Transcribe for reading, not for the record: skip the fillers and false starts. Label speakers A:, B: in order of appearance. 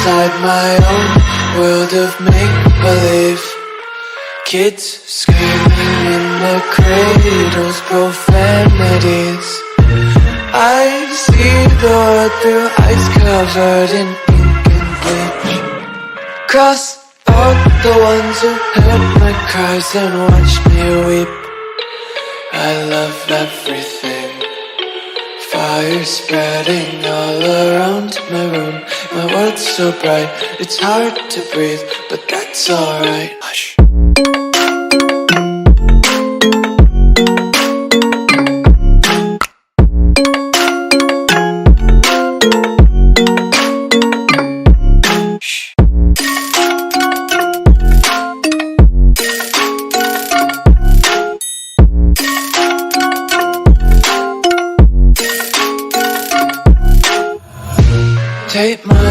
A: inside my own world of make-believe. Kids screaming in their cradles, profanities. I see the world through ice covered in ink and bleach. Cross out the ones who heard my cries and watched me weep. I love everything. Fire spreading all around my room. My world's so bright, it's hard to breathe, but that's alright. Hush. Take my